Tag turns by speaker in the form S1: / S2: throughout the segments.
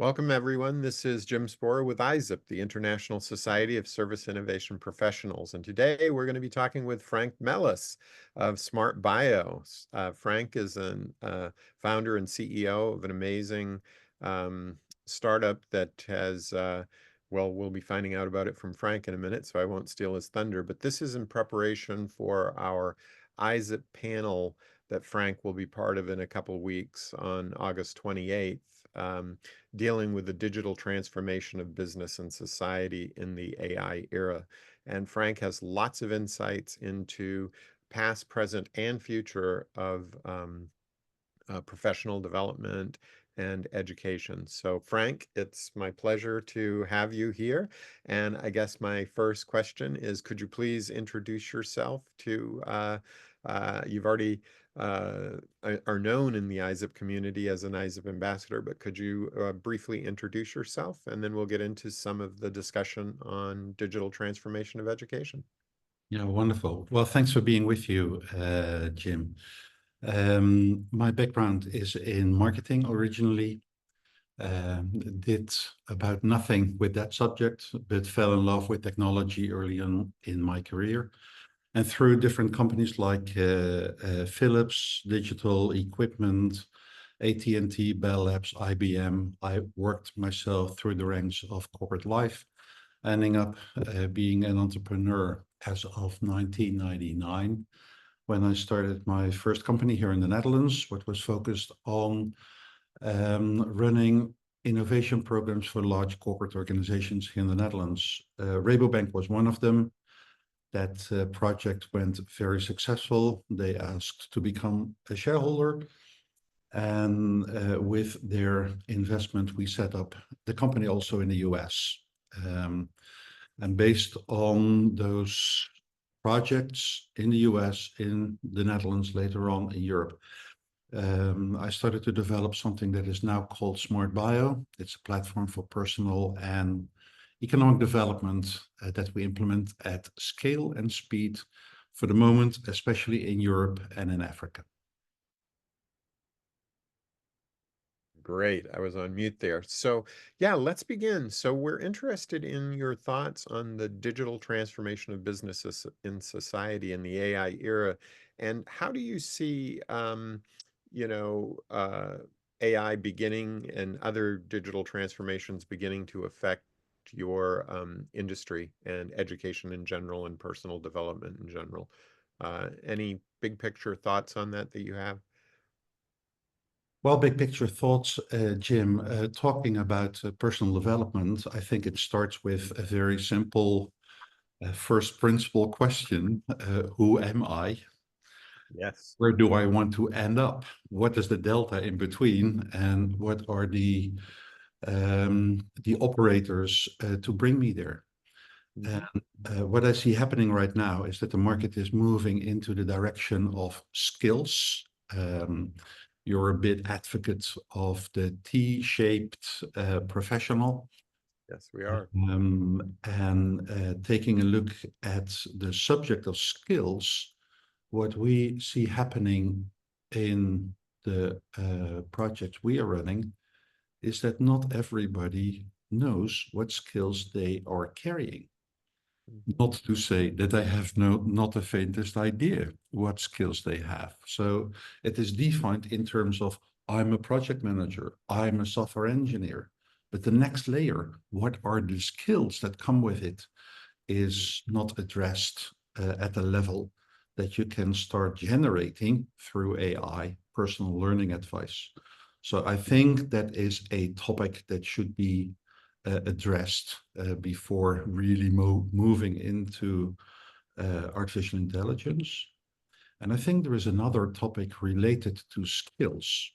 S1: Welcome, everyone. This is Jim Sporer with ISSIP, the International Society of Service Innovation Professionals. And today we're going to be talking with Frank Melis of Smart Bio. Frank is a founder and CEO of an amazing startup that has, well, we'll be finding out about it from Frank in a minute, so I won't steal his thunder. But this is in preparation for our ISSIP panel that Frank will be part of in a couple weeks on August 28th. Dealing with the digital transformation of business and society in the AI era. And Frank has lots of insights into past, present, and future of professional development and education. So Frank, it's my pleasure to have you here. And I guess my first question is, could you please introduce yourself to, you've already are known in the ISSIP community as an ISSIP ambassador, but could you briefly introduce yourself? And then we'll get into some of the discussion on digital transformation of education.
S2: Yeah, wonderful. Well, thanks for being with you, Jim. My background is in marketing originally. Did about nothing with that subject, but fell in love with technology early on in my career. And through different companies like Philips, Digital Equipment, AT&T, Bell Labs, IBM, I worked myself through the ranks of corporate life, ending up being an entrepreneur as of 1999, when I started my first company here in the Netherlands, which was focused on running innovation programs for large corporate organizations here in the Netherlands. Rabobank was one of them. That project went very successful. They asked to become a shareholder. And with their investment, we set up the company also in the US. And based on those projects in the US, in the Netherlands, later on in Europe, I started to develop something that is now called Smart Bio. It's a platform for personal and economic development that we implement at scale and speed for the moment, especially in Europe and in Africa.
S1: Great. I was on mute there. So yeah, let's begin. So we're interested in your thoughts on the digital transformation of businesses in society in the AI era. And how do you see, AI beginning and other digital transformations beginning to affect your industry and education in general and personal development in general? Any big picture thoughts on that you have?
S2: Well, big picture thoughts, Jim. Talking about personal development, I think it starts with a very simple first principle question. Who am I?
S1: Yes.
S2: Where do I want to end up? What is the delta in between? And what are the operators to bring me there?
S1: Mhm.
S2: And what I see happening right now is that the market is moving into the direction of skills. You're a bit advocate of the T-shaped professional.
S1: Yes, we are.
S2: And taking a look at the subject of skills, what we see happening in the project we are running is that not everybody knows what skills they are carrying. Not to say that I have not the faintest idea what skills they have. So it is defined in terms of I'm a project manager, I'm a software engineer. But the next layer, what are the skills that come with it, is not addressed at a level that you can start generating through AI, personal learning advice. So I think that is a topic that should be addressed before really moving into artificial intelligence. And I think there is another topic related to skills.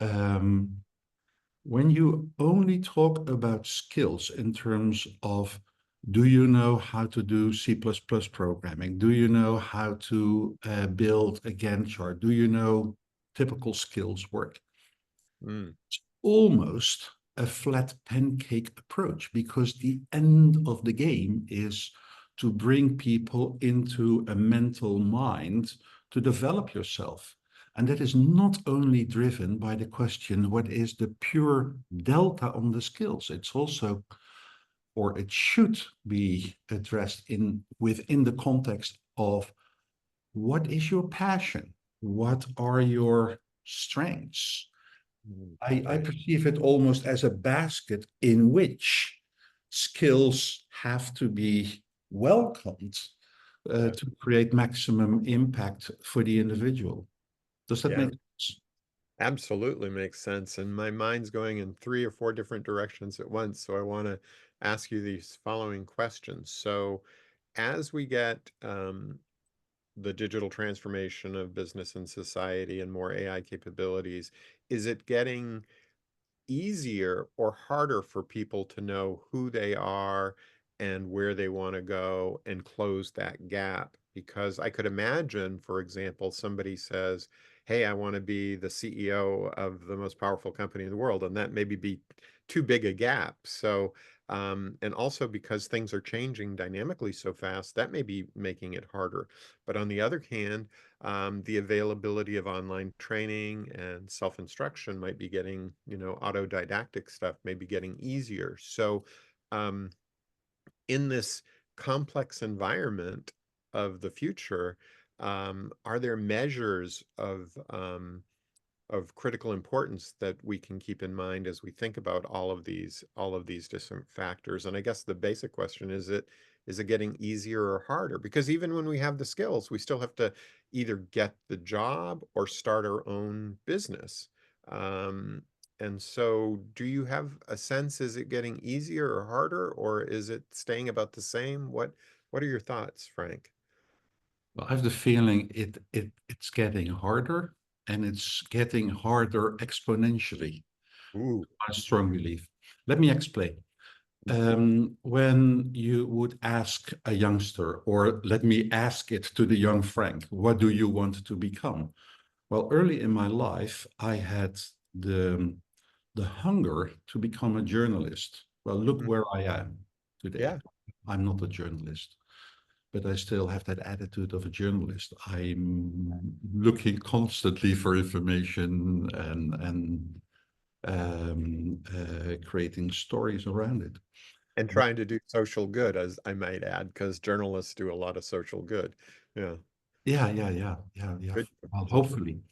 S2: When you only talk about skills in terms of, do you know how to do C++ programming? Do you know how to build a Gantt chart? Do you know typical skills work? It's almost a flat pancake approach, because the end of the game is to bring people into a mental mind to develop yourself. And that is not only driven by the question, what is the pure delta on the skills? It's also, or it should be addressed within the context of what is your passion? What are your strengths? I
S1: Right.
S2: perceive it almost as a basket in which skills have to be welcomed
S1: Yeah.
S2: to create maximum impact for the individual. Does that
S1: Yeah.
S2: make sense?
S1: Absolutely makes sense. And my mind's going in 3 or 4 different directions at once. So I want to ask you these following questions. So as we get the digital transformation of business and society and more AI capabilities, is it getting easier or harder for people to know who they are and where they want to go and close that gap? Because I could imagine, for example, somebody says, hey, I want to be the CEO of the most powerful company in the world, and that maybe be too big a gap. So, and also because things are changing dynamically so fast, that may be making it harder. But on the other hand, the availability of online training and self-instruction might be getting, autodidactic stuff may be getting easier. So, um, in this complex environment of the future, are there measures of critical importance that we can keep in mind as we think about all of these different factors? And I guess the basic question is it getting easier or harder? Because even when we have the skills, we still have to either get the job or start our own business. Um, and so do you have a sense, is it getting easier or harder, or is it staying about the same? What are your thoughts, Frank?
S2: Well, I have the feeling it's getting harder, and it's getting harder exponentially.
S1: Ooh.
S2: I strong belief. Let me explain. When you would ask a youngster, or let me ask it to the young Frank, what do you want to become? Well, early in my life, I had the, the hunger to become a journalist. Well, look
S1: Mhm.
S2: where I am today.
S1: Yeah.
S2: I'm not a journalist, but I still have that attitude of a journalist. I'm looking constantly for information and creating stories around it.
S1: And trying to do social good, as I might add, because journalists do a lot of social good. Yeah,
S2: Yeah.
S1: good
S2: Well,
S1: position.
S2: hopefully.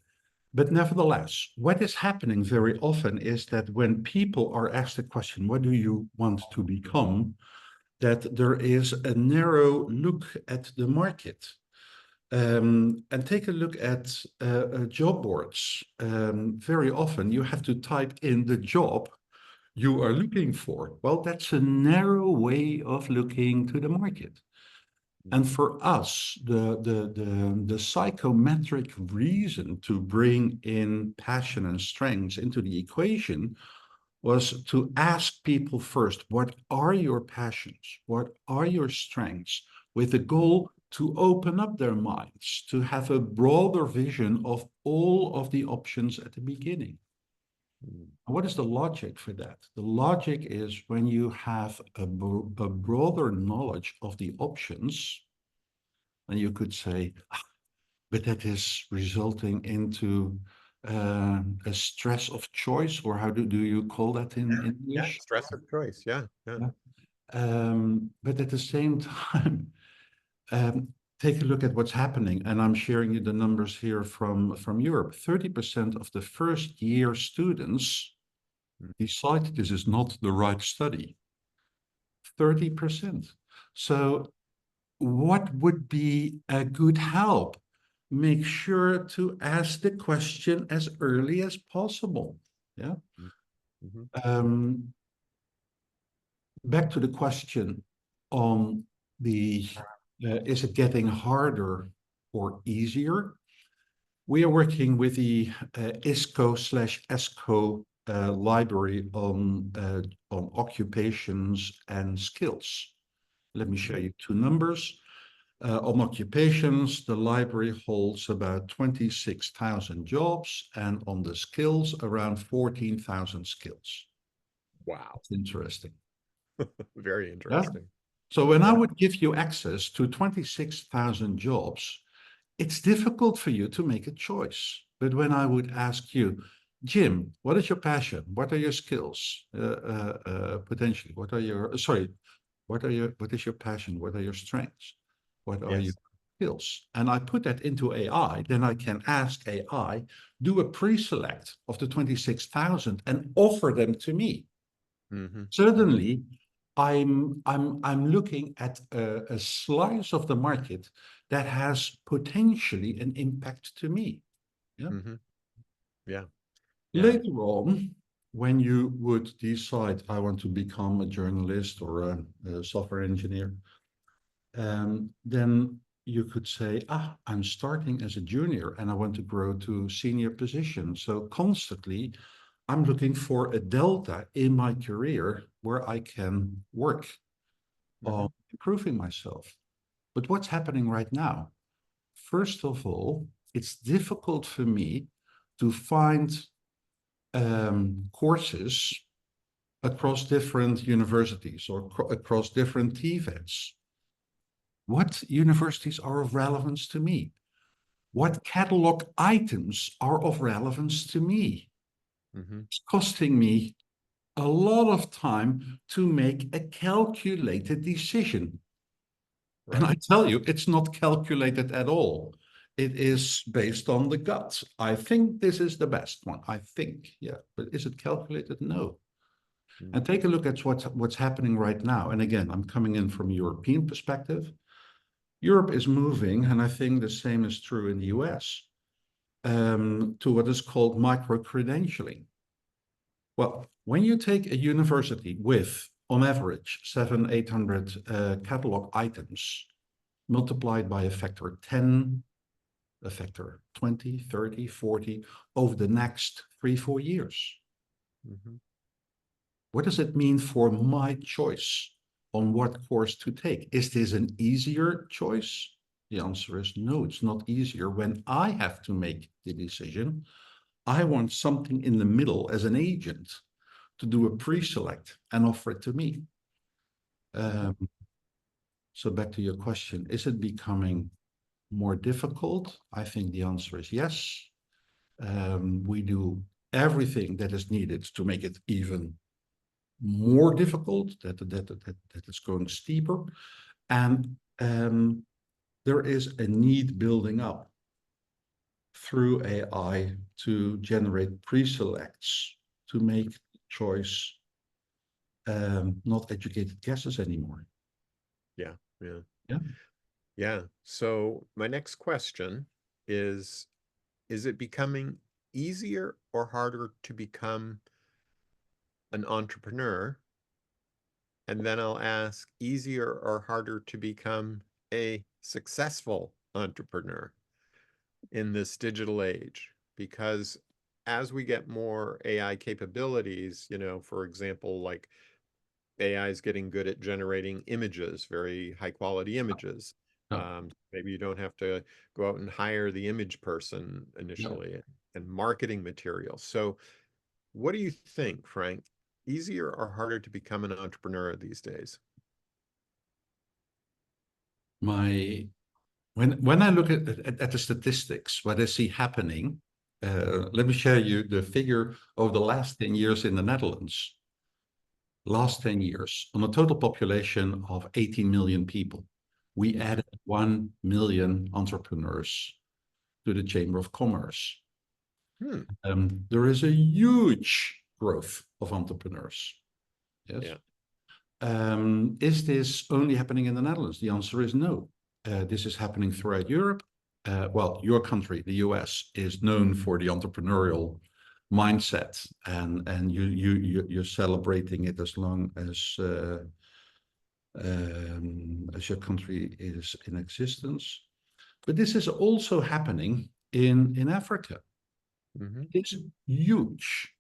S2: But nevertheless, what is happening very often is that when people are asked the question, what do you want to become? That there is a narrow look at the market. And take a look at job boards. Very often you have to type in the job you are looking for. Well, that's a narrow way of looking to the market. And for us, the psychometric reason to bring in passion and strengths into the equation was to ask people first, what are your passions? What are your strengths? With the goal to open up their minds, to have a broader vision of all of the options at the beginning.
S1: Mm.
S2: What is the logic for that? The logic is when you have a broader knowledge of the options, and you could say, "Ah, but that is resulting into a stress of choice," or how do you call that in
S1: Yeah,
S2: English?
S1: stress of choice. Yeah, yeah.
S2: Yeah. But at the same time, um, take a look at what's happening, and I'm sharing you the numbers here from Europe. 30% of the first year students
S1: Mm.
S2: decide this is not the right study. 30%. So what would be a good help? Make sure to ask the question as early as possible. Yeah.
S1: Mm. Mhm.
S2: Um, Back to the question on the is it getting harder or easier? We are working with the ISCO/ESCO library on occupations and skills. Let me show
S1: Mhm.
S2: you two numbers. On occupations, the library holds about 26,000 jobs, and on the skills, around 14,000 skills.
S1: Wow.
S2: It's interesting.
S1: Very
S2: Yeah.
S1: interesting.
S2: So when I
S1: Yeah.
S2: would give you access to 26,000 jobs, it's difficult for you to make a choice. But when I would ask you, Jim, what is your passion? What are your skills? Potentially, what is your passion? What are your strengths? What are your
S1: Yes.
S2: skills? And I put that into AI, then I can ask AI, do a pre-select of the 26,000 and offer them to me.
S1: Mm-hmm.
S2: Suddenly, I'm looking at a slice of the market that has potentially an impact to me. Yeah.
S1: Mm-hmm. Yeah. Yeah.
S2: Later on, when you would decide I want to become a journalist or a software engineer, then you could say, I'm starting as a junior and I want to grow to senior position. So constantly, I'm looking for a delta in my career where I can work
S1: Mm-hmm.
S2: on improving myself. But what's happening right now? First of all, it's difficult for me to find courses across different universities or across different TVETs. What universities are of relevance to me? What catalog items are of relevance to me?
S1: Mm-hmm.
S2: It's costing me a lot of time to make a calculated decision. And I
S1: Right.
S2: tell you, it's not calculated at all. It is based on the gut. I think this is the best one. I think, yeah. But is it calculated? No.
S1: Mm.
S2: And take a look at what's happening right now. And again, I'm coming in from a European perspective. Europe is moving, and I think the same is true in the US, to what is called micro-credentialing. Well, when you take a university with, on average, 800 catalog items, multiplied by a factor 10, a factor 20, 30, 40 over the next 3, 4 years.
S1: Mm-hmm.
S2: What does it mean for my choice on what course to take? Is this an easier choice? The answer is no, it's not easier when I have to make the decision. I want something in the middle as an agent to do a pre-select and offer it to me.
S1: Mm-hmm.
S2: So back to your question, is it becoming more difficult? I think the answer is yes. We do everything that is needed to make it even more difficult, that it's going steeper. And there is a need building up through AI to generate pre-selects to make choice, not educated guesses anymore.
S1: Yeah. Yeah.
S2: Yeah.
S1: Yeah. So my next question is it becoming easier or harder to become an entrepreneur? And then I'll ask, easier or harder to become a successful entrepreneur in this digital age? Because as we get more AI capabilities, for example, like AI is getting good at generating images, very high quality images.
S2: No,
S1: Maybe you don't have to go out and hire the image person
S2: no.
S1: initially and marketing materials. So, what do you think, Frank? Easier or harder to become an entrepreneur these days?
S2: My when I look at the statistics, what I see happening, let me share you the figure of the last 10 years in the Netherlands. Last 10 years, on a total population of 18 million people, we added 1 million entrepreneurs to the Chamber of Commerce.
S1: Hmm.
S2: There is a huge growth of entrepreneurs. Yes.
S1: Yeah.
S2: Is this only happening in the Netherlands? The answer is no. This is happening throughout Europe. Well, your country, the US, is known for the entrepreneurial mindset, and you're celebrating it as long as your country is in existence. But this is also happening in Africa.
S1: Hmm.
S2: It's huge.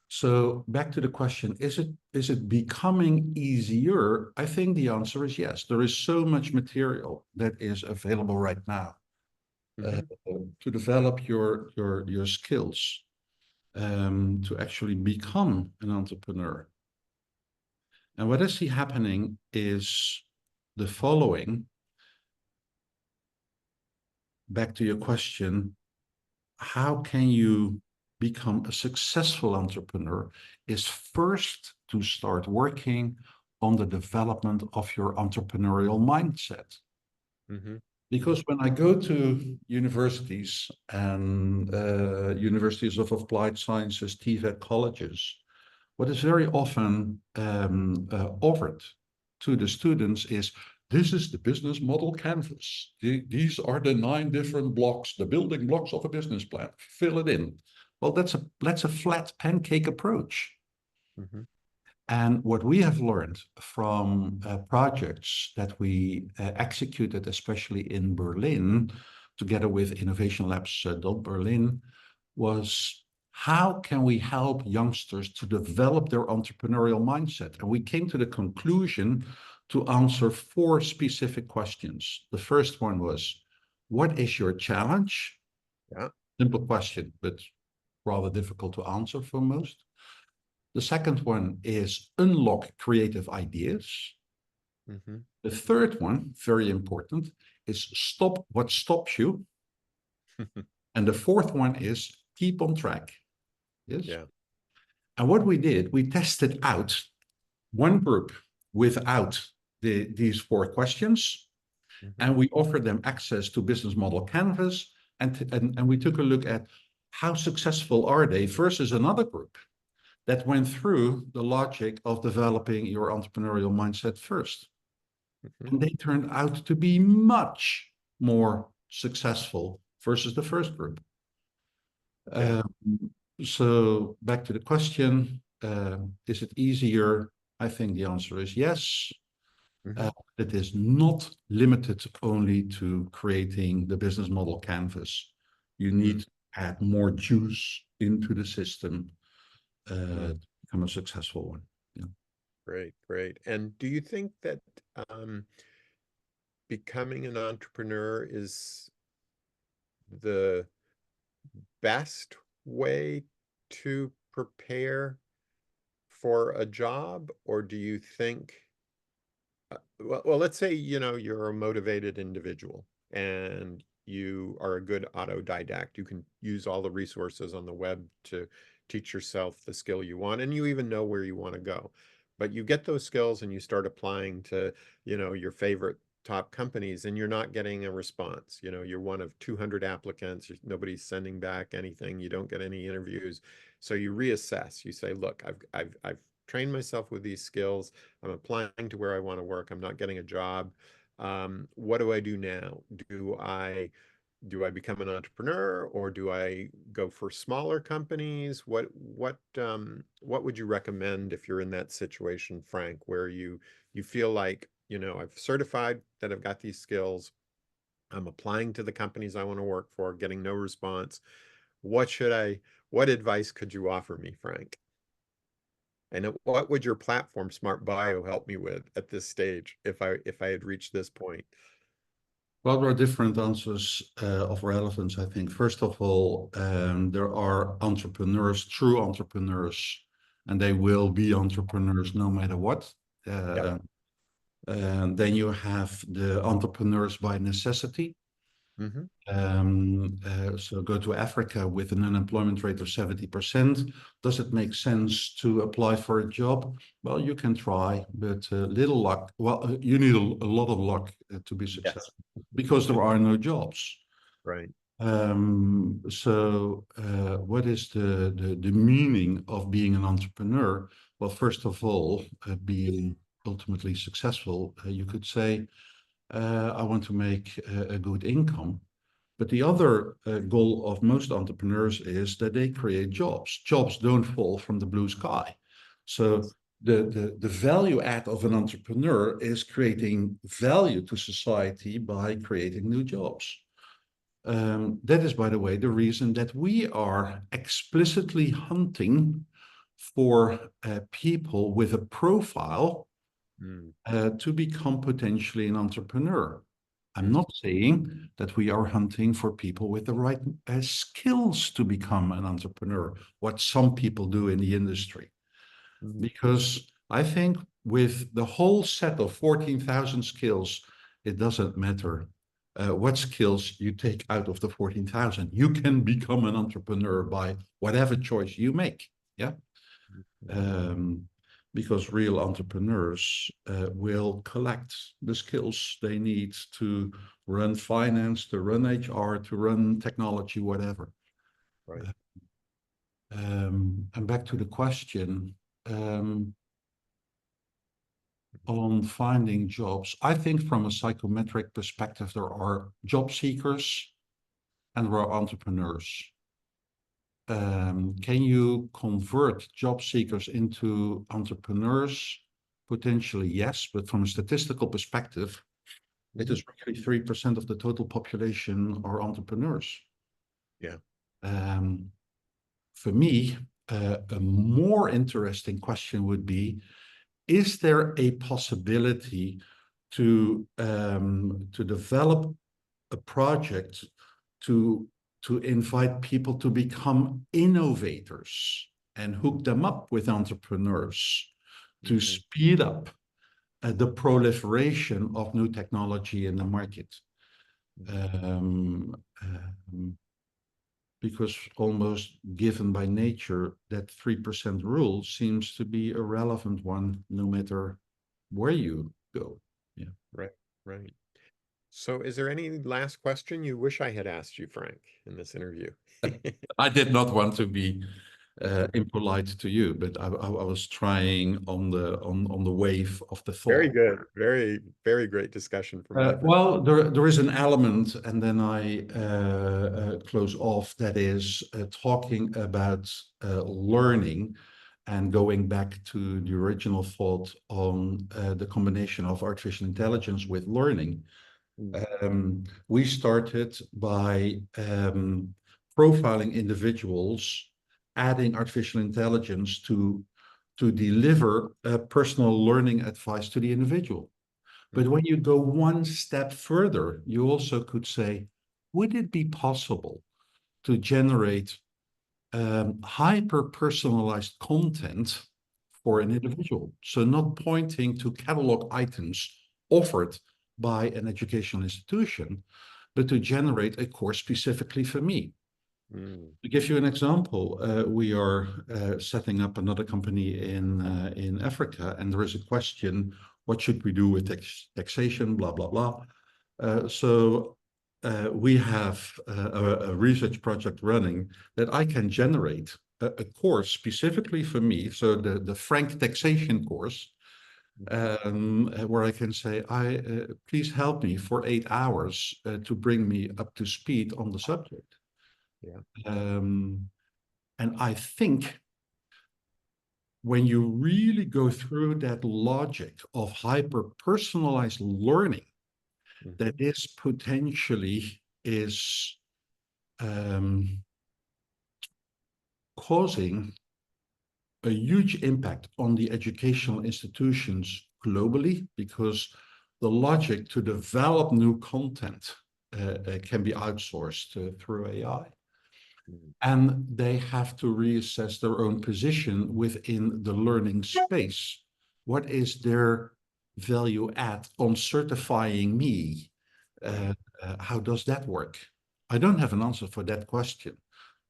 S2: So back to the question, is it becoming easier? I think the answer is yes. There is so much material that is available right now uh,
S1: Hmm.
S2: to develop your skills, to actually become an entrepreneur. And what I see happening is the following. back to your question, how can you become a successful entrepreneur is first to start working on the development of your entrepreneurial mindset.
S1: Mm-hmm.
S2: Because when I go to universities and universities of applied sciences, TVET colleges, what is very often offered to the students is, this is the business model canvas. These are the 9 different blocks, the building blocks of a business plan. Fill it in. Well, that's a flat pancake approach.
S1: Mm-hmm.
S2: And what we have learned from projects that we executed, especially in Berlin, together with Innovation Labs Berlin, was how can we help youngsters to develop their entrepreneurial mindset? And we came to the conclusion to answer 4 specific questions. The first one was, what is your challenge?
S1: Yeah.
S2: Simple question, but rather difficult to answer for most. The second one is unlock creative ideas.
S1: Mm-hmm.
S2: The third one, very important, is stop what stops you. And the fourth one is keep on track. Yes.
S1: Yeah.
S2: And what we did, we tested out one group without these 4 questions,
S1: Mm-hmm.
S2: and we offered them access to Business Model Canvas, and we took a look at how successful are they versus another group that went through the logic of developing your entrepreneurial mindset first.
S1: Mm-hmm.
S2: And they turned out to be much more successful versus the first group.
S1: Yeah.
S2: So back to the question, is it easier? I think the answer is yes.
S1: Mm-hmm.
S2: It is not limited only to creating the business model canvas. You need to add more juice into the system
S1: Mm-hmm.
S2: to become a successful one. Yeah.
S1: Great, great. And do you think that um, becoming an entrepreneur is the best way to prepare for a job, or do you think, well, let's say, you're a motivated individual and you are a good autodidact. You can use all the resources on the web to teach yourself the skill you want, and you even know where you want to go. But you get those skills and you start applying to, your favorite top companies, and you're not getting a response. You're one of 200 applicants. Nobody's sending back anything. You don't get any interviews. So you reassess. You say, look, I've trained myself with these skills. I'm applying to where I want to work. I'm not getting a job. What do I do now? Do I become an entrepreneur, or do I go for smaller companies? What would you recommend if you're in that situation, Frank, where you feel like, I've certified that I've got these skills. I'm applying to the companies I want to work for, getting no response. What advice could you offer me, Frank? And what would your platform, Smart Bio, help me with at this stage if I had reached this point?
S2: Well, there are different answers of relevance, I think. First of all, there are entrepreneurs, true entrepreneurs, and they will be entrepreneurs no matter what.
S1: Yep.
S2: And then you have the entrepreneurs by necessity.
S1: Mm-hmm.
S2: So go to Africa with an unemployment rate of 70%. Does it make sense to apply for a job? Well, you can try, but little luck. Well, you need a lot of luck to be
S1: Yes.
S2: successful because there are no jobs.
S1: Right.
S2: So what is the meaning of being an entrepreneur? Well, first of all, being ultimately successful, you could say, I want to make a good income. But the other goal of most entrepreneurs is that they create jobs. Jobs don't fall from the blue sky. So
S1: Yes.
S2: the value add of an entrepreneur is creating value to society by creating new jobs. That is, by the way, the reason that we are explicitly hunting for people with a profile
S1: Mm.
S2: to become potentially an entrepreneur. I'm
S1: Mm.
S2: not saying that we are hunting for people with the right skills to become an entrepreneur, what some people do in the industry.
S1: Mm.
S2: Because I think with the whole set of 14,000 skills, it doesn't matter what skills you take out of the 14,000. You can become an entrepreneur by whatever choice you make. Yeah. Because real entrepreneurs will collect the skills they need to run finance, to run HR, to run technology, whatever.
S1: Right.
S2: And back to the question on finding jobs. I think from a psychometric perspective, there are job seekers and there are entrepreneurs. Can you convert job seekers into entrepreneurs? Potentially, yes, but from a statistical perspective, it is roughly 3% of the total population are entrepreneurs.
S1: Yeah.
S2: For me, a more interesting question would be, is there a possibility to develop a project to invite people to become innovators and hook them up with entrepreneurs to speed up the proliferation of new technology in the market? Because almost given by nature, that 3% rule seems to be a relevant one, no matter where you go. Yeah.
S1: Right. Right. So is there any last question you wish I had asked you, Frank, in this interview?
S2: I did not want to be impolite to you, but I was trying on the wave of the
S1: Very
S2: thought.
S1: good. Very, very great discussion from my perspective.
S2: Well, there is an element, and then I close off, that is talking about learning and going back to the original thought on the combination of artificial intelligence with learning. We started by profiling individuals, adding artificial intelligence to deliver personal learning advice to the individual. But when you go one step further, you also could say, would it be possible to generate hyper-personalized content for an individual? So not pointing to catalog items offered by an educational institution, but to generate a course specifically for me. To give you an example, we are setting up another company in Africa, and there is a question, what should we do with taxation, blah, blah, blah. So we have a research project running that I can generate a course specifically for me. So the Frank taxation course, where I can say, please help me for 8 hours to bring me up to speed on the subject.
S1: Yeah.
S2: And I think when you really go through that logic of hyper-personalized learning, that this potentially is causing a huge impact on the educational institutions globally, because the logic to develop new content can be outsourced through AI. And they have to reassess their own position within the learning space. What is their value add on certifying me? How does that work? I don't have an answer for that question,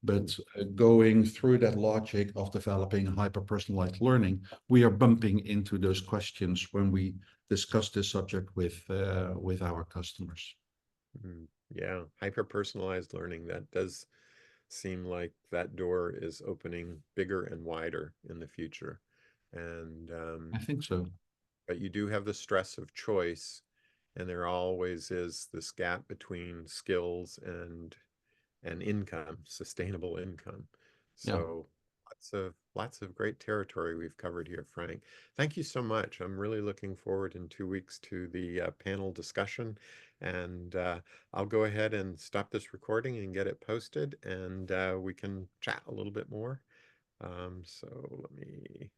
S2: but going through that logic of developing hyper-personalized learning, we are bumping into those questions when we discuss this subject with our customers.
S1: Yeah, hyper-personalized learning, that does seem like that door is opening bigger and wider in the future. And
S2: I think so.
S1: but you do have the stress of choice, and there always is this gap between skills and income, sustainable income.
S2: Yeah.
S1: So lots of great territory we've covered here, Frank. Thank you so much. I'm really looking forward in 2 weeks to the panel discussion, and I'll go ahead and stop this recording and get it posted, and we can chat a little bit more. So let me